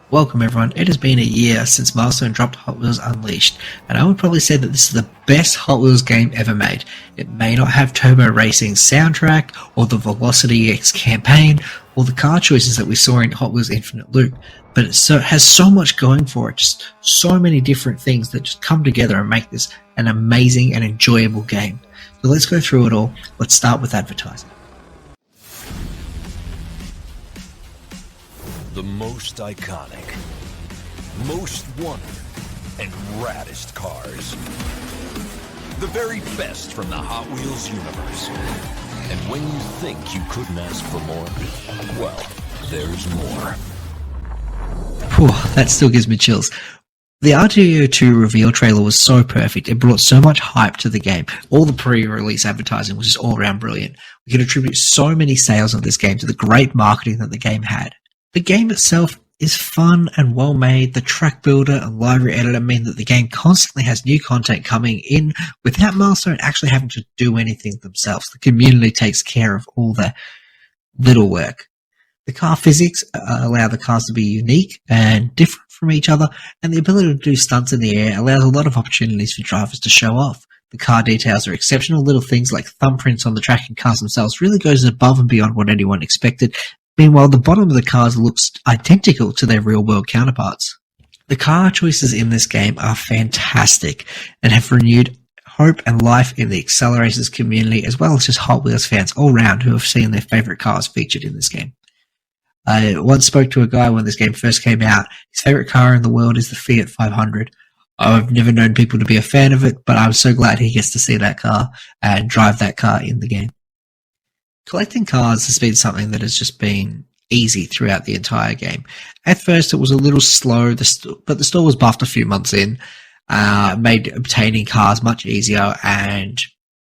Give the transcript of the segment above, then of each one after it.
Welcome everyone, it has been a year since Milestone dropped Hot Wheels Unleashed, and I would probably say that this is the best Hot Wheels game ever made. It may not have Turbo Racing's soundtrack, or the Velocity X campaign, or the car choices that we saw in Hot Wheels Infinite Loop, but it has so much going for it, just so many different things that just come together and make this an amazing and enjoyable game. So let's go through it all. Let's start with advertising. The most iconic, most wanted, and raddest cars. The very best from the Hot Wheels universe. And when you think you couldn't ask for more, well, there's more. Whew, that still gives me chills. The R2-2 reveal trailer was so perfect. It brought so much hype to the game. All the pre-release advertising was just all around brilliant. We could attribute so many sales of this game to the great marketing that the game had. The game itself is fun and well made. The track builder and library editor mean that the game constantly has new content coming in without Milestone actually having to do anything themselves. The community takes care of all the little work. The car physics allow the cars to be unique and different from each other, and the ability to do stunts in the air allows a lot of opportunities for drivers to show off. The car details are exceptional. Little things like thumbprints on the track and cars themselves really goes above and beyond what anyone expected. Meanwhile, the bottom of the cars looks identical to their real-world counterparts. The car choices in this game are fantastic and have renewed hope and life in the accelerators community, as well as just Hot Wheels fans all round who have seen their favourite cars featured in this game. I once spoke to a guy when this game first came out. His favourite car in the world is the Fiat 500. I've never known people to be a fan of it, but I'm so glad he gets to see that car and drive that car in the game. Collecting cars has been something that has just been easy throughout the entire game. At first, it was a little slow, but the store was buffed a few months in, made obtaining cars much easier, and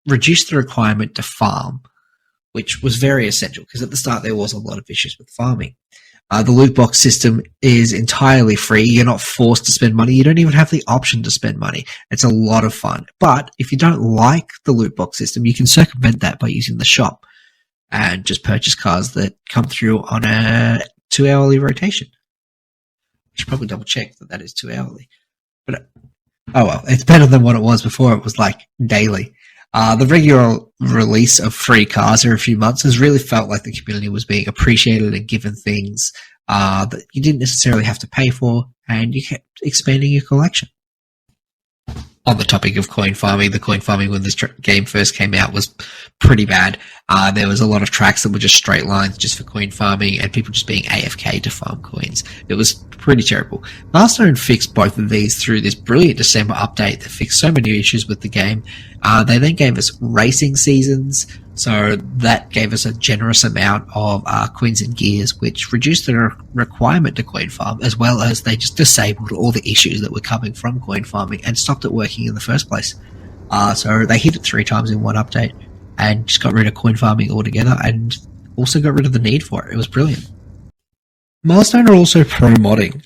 reduced the requirement to farm, which was very essential, because at the start there was a lot of issues with farming. The loot box system is entirely free. You're not forced to spend money. You don't even have the option to spend money. It's a lot of fun. But if you don't like the loot box system, you can circumvent that by using the shop and just purchase cars that come through on a 2-hourly rotation. I should probably double check that is 2 hourly. But oh well, it's better than what it was before. It was like daily. The regular release of free cars every few months has really felt like the community was being appreciated and given things that you didn't necessarily have to pay for, and you kept expanding your collection. On the topic of coin farming, the coin farming when this game first came out was pretty bad. There was a lot of tracks that were just straight lines just for coin farming and people just being AFK to farm coins. It was pretty terrible. Milestone fixed both of these through this brilliant December update that fixed so many issues with the game. They then gave us racing seasons, so that gave us a generous amount of coins and gears, which reduced the requirement to coin farm, as well as they just disabled all the issues that were coming from coin farming and stopped it working in the first place. So they hit it 3 times in one update and just got rid of coin farming altogether, and also got rid of the need for it. It was brilliant. Milestone are also pro-modding.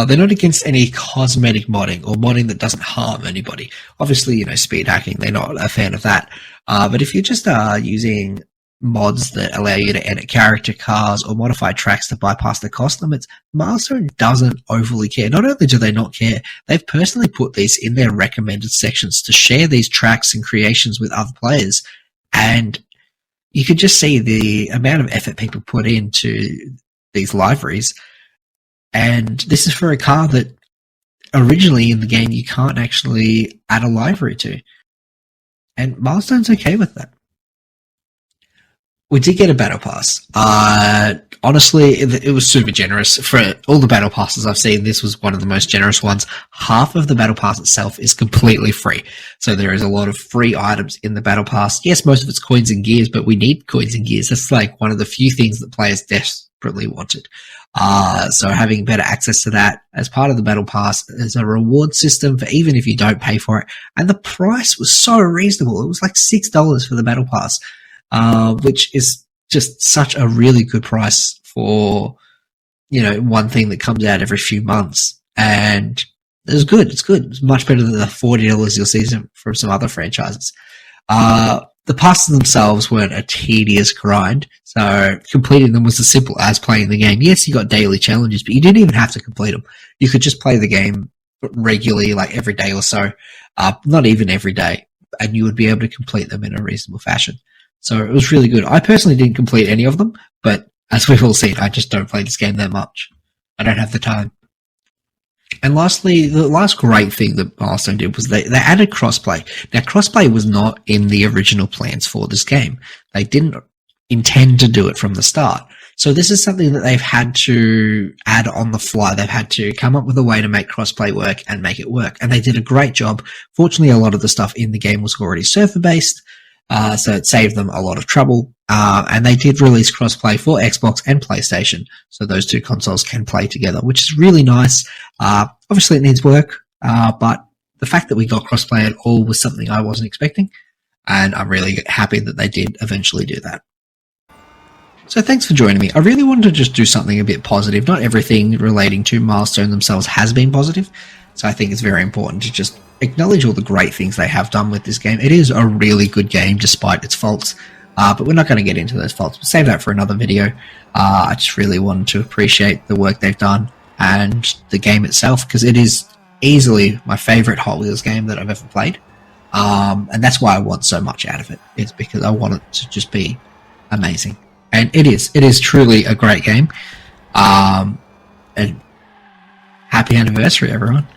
They're not against any cosmetic modding or modding that doesn't harm anybody. Obviously, speed hacking, they're not a fan of that. But if you're just using mods that allow you to edit character cars or modify tracks to bypass the cost limits, Milestone doesn't overly care. Not only do they not care, they've personally put these in their recommended sections to share these tracks and creations with other players. And you could just see the amount of effort people put into these libraries, and this is for a car that originally in the game you can't actually add a library to, and Milestone's okay with that. We did get a battle pass. Honestly, it was super generous. For all the battle passes I've seen, this was one of the most generous ones. Half of the battle pass itself is completely free, so there is a lot of free items in the battle pass. Yes, most of it's coins and gears, but we need coins and gears. That's like one of the few things that players desperately wanted. So having better access to that as part of the battle pass, there's a reward system for even if you don't pay for it, and the price was so reasonable. It was like $6 for the battle pass, which is just such a really good price for, one thing that comes out every few months. And it's good. It's good. It's much better than the $40 you'll see from some other franchises. The the passes themselves weren't a tedious grind, so completing them was as simple as playing the game. Yes, you got daily challenges, but you didn't even have to complete them. You could just play the game regularly, like every day or so, not even every day, and you would be able to complete them in a reasonable fashion. So it was really good. I personally didn't complete any of them, but as we've all seen, I just don't play this game that much. I don't have the time. And lastly, the last great thing that Milestone did was they added crossplay. Now, crossplay was not in the original plans for this game. They didn't intend to do it from the start. So this is something that they've had to add on the fly. They've had to come up with a way to make crossplay work and make it work. And they did a great job. Fortunately, a lot of the stuff in the game was already server-based, so it saved them a lot of trouble. And they did release crossplay for Xbox and PlayStation, so those two consoles can play together, which is really nice. Obviously, it needs work, but the fact that we got crossplay at all was something I wasn't expecting, and I'm really happy that they did eventually do that. So thanks for joining me. I really wanted to just do something a bit positive. Not everything relating to Milestone themselves has been positive, so I think it's very important to just acknowledge all the great things they have done with this game. It is a really good game despite its faults, but we're not going to get into those faults. We'll save that for another video. I just really wanted to appreciate the work they've done and the game itself, because it is easily my favorite Hot Wheels game that I've ever played, and that's why I want so much out of it. It's because I want it to just be amazing. And it is truly a great game. And happy anniversary, everyone.